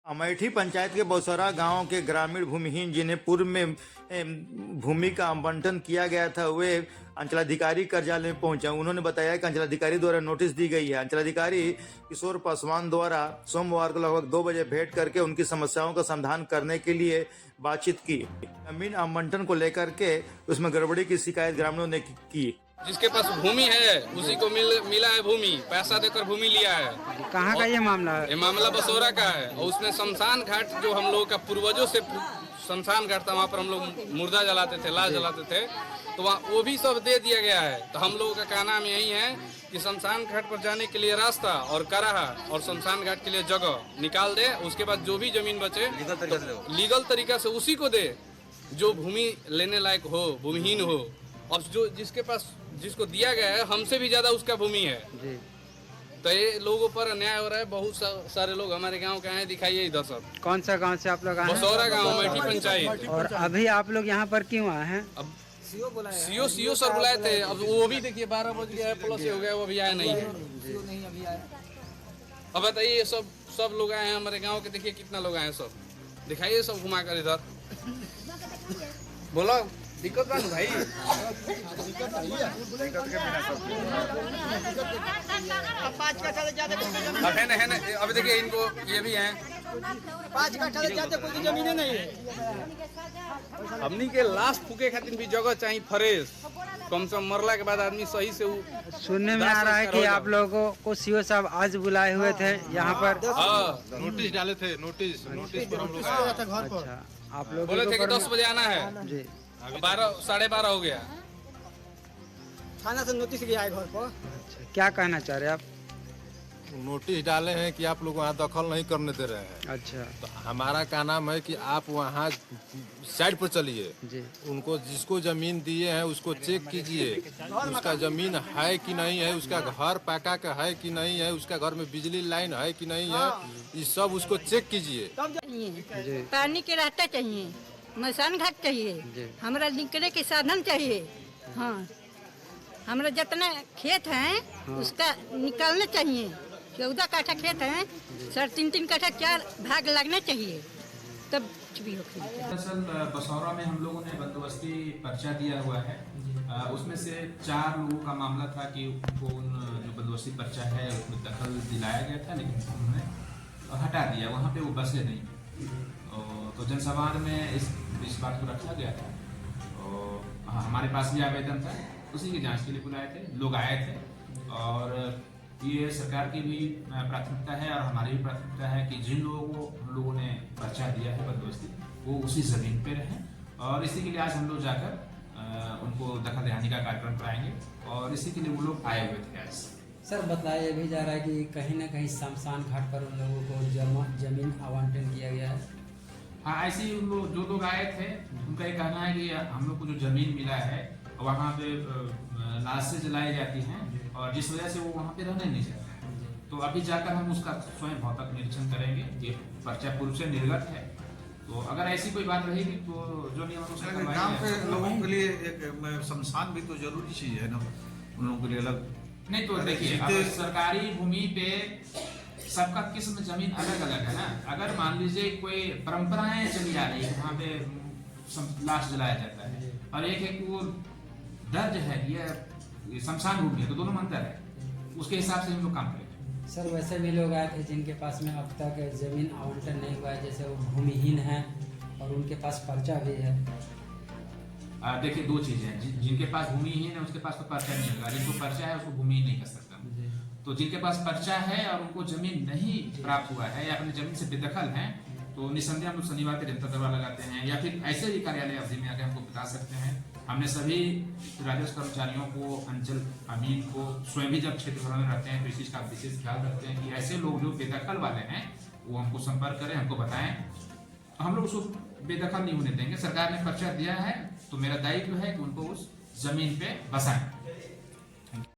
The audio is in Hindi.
अमेठी पंचायत के बौसरा गांव के ग्रामीण भूमिहीन जिन्हें पूर्व में भूमि का आवंटन किया गया था, वे अंचलाधिकारी कार्यालय में पहुंचे। उन्होंने बताया कि अंचलाधिकारी द्वारा नोटिस दी गई है। अंचलाधिकारी किशोर पासवान द्वारा सोमवार को लगभग 2 बजे भेंट करके उनकी समस्याओं का समाधान करने के लिए बातचीत की। जमीन आवंटन को लेकर के उसमें गड़बड़ी की शिकायत ग्रामीणों ने की। जिसके पास भूमि है उसी को मिला है भूमि, पैसा देकर भूमि लिया है। कहाँ का ये मामला है? ये मामला बसोरा का है और उसमें शमशान घाट जो हम लोगों का पूर्वजों से शमशान घाट था, वहाँ पर हम लोग मुर्दा जलाते थे, लाश जलाते थे, तो वहाँ वो भी सब दे दिया गया है। तो हम लोगों का कहना में यही है कि शमशान घाट पर जाने के लिए रास्ता और कराहा और शमशान घाट के लिए जगह निकाल दे। उसके बाद जो भी जमीन बचे लीगल तरीका से उसी को दे जो भूमि लेने लायक हो, भूमिहीन हो। अब जो जिसको दिया गया है हमसे भी ज्यादा उसका भूमि है जी। तो ये लोगों पर अन्याय हो रहा है। बहुत सारे लोग हमारे गांव के हैं, दिखाइए इधर सब। कौन सा गांव से आप लोग आए हैं? बसौरा गांव, अमेठी पंचायत। और अभी आप लोग यहाँ पर क्यों आए हैं? अब सीओ सर बुलाए थे, अब वो भी देखिए 12 बज गया है, प्लस हो गया, वो अभी आया नहीं है। अब बताइए ये सब लोग आए हैं हमारे गाँव के, देखिए कितना लोग आए हैं, सब दिखाइए, सब घुमा कर इधर बोलो। दिक्कत ना भाई, अब देखिए इनको ये भी हैं 5 कट्ठा से ज्यादा कोई जमीन नहीं है। हमनी के लाश फूके खातिर भी जगह चाहिए फ्रेश, कम से कम मरला के बाद आदमी सही से सुनने में आ रहा है कि आप लोगों को सीओ साहब आज बुलाए हुए थे यहाँ पर। नोटिस डाले थे, नोटिस पर हम लोग आए। अच्छा, आप लोग बोले थे कि 10 बजे आना है जी। 12:30 हो गया। थाना से नोटिस गया है घर पर। अच्छा, क्या कहना चाह रहे हैं आप? नोटिस डाले हैं कि आप लोग वहाँ दखल नहीं करने दे रहे हैं। अच्छा तो हमारा क्या नाम है कि आप वहाँ साइड पर चलिए, जी। उनको जिसको जमीन दिए हैं उसको चेक कीजिए, उसका जमीन है कि नहीं है, उसका घर पक्का का है कि नहीं है, उसका घर में बिजली लाइन है कि नहीं है, ये सब उसको चेक कीजिए। जी। पानी के रास्ता चाहिए, मसान घाट चाहिए, हमारा निकलने के साधन चाहिए। हाँ, हमारा जितना खेत है उसका निकालना चाहिए। 14 कट्ठा खेत है, 3.5 कट्ठा 4 भाग लगना चाहिए, तब कुछ भी हो। दरअसल बसौरा में हम लोगों ने बंदोबस्ती पर्चा दिया हुआ है। उसमें से 4 लोगों का मामला था कि उनको जो बंदोबस्ती पर्चा है उसमें दखल दिलाया गया था, लेकिन उन्होंने हटा दिया, वहाँ पे वो बसे नहीं। तो जनसंवाद में इस बात को रखा गया था और हमारे पास भी आवेदन था, उसी की जांच के लिए बुलाए थे, लोग आए थे। और ये सरकार की भी प्राथमिकता है और हमारी भी प्राथमिकता है कि जिन लोगों को हम लोगों ने पर्चा दिया है बंदोबस्ती, वो उसी जमीन पे रहें। और इसी के लिए आज हम लोग जाकर उनको दखल देने का कार्यक्रम कराएंगे और इसी के लिए वो लोग आए हुए थे आज। सर बताया भी जा रहा है कि कहीं ना कहीं शमशान घाट पर उन लोगों को जमीन आवंटन किया गया है। हाँ, ऐसे ही जो लोग आए थे उनका ये कहना है कि हम लोग को जो जमीन मिला है वहाँ पे लाशें जलाई जाती हैं और जिस वजह से वो वहाँ पे रहने नहीं चाहते। तो अभी जाकर हम उसका स्वयं भौतिक निरीक्षण करेंगे। ये पर्चा पूर्व से निर्गत है, तो अगर ऐसी कोई बात रहेगी तो जो नियम अनुसार गांव के लोगों के लिए एक शमशान भी तो जरूरी चीज है ना, उन लोगों के लिए अलग नहीं। तो देखिए, अब सरकारी भूमि पे सबका किस्म जमीन अलग अलग है ना। अगर मान लीजिए कोई परंपराएं चली आ रही है, वहाँ पे लाश जलाया जाता है, और एक है कि वो दर्ज है ये शमशान भूमि है, तो दोनों में अंतर है। उसके हिसाब से हम लोग काम करेंगे। सर वैसे भी लोग आए थे जिनके पास में अब तक जमीन आवंटन नहीं हुआ है, जैसे वो भूमिहीन हैं और उनके पास पर्चा भी है। देखिए, 2 चीजें हैं, जिनके पास भूमिहीन है उसके पास तो पर्चा नहीं होगा, जिनको पर्चा है उसको भूमिहीन नहीं कर सकता। तो जिनके पास पर्चा है और उनको जमीन नहीं प्राप्त हुआ है या अपनी जमीन से बेदखल हैं, तो निसंदेह हम लोग शनिवार के जनता दरबार लगाते हैं या फिर ऐसे भी कार्यालय अवधि में आकर हमको बता सकते हैं। हमने सभी राजस्व कर्मचारियों को, अंचल अमीन को, स्वयं भी जब क्षेत्र में रहते हैं तो इस चीज का विशेष ख्याल रखते हैं कि ऐसे लोग जो बेदखल वाले हैं वो हमको संपर्क करें, हमको बताएं। हम लोग उसको बेदखल नहीं होने देंगे। सरकार ने पर्चा दिया है तो मेरा दायित्व है कि उनको उस जमीन पे बसाएं।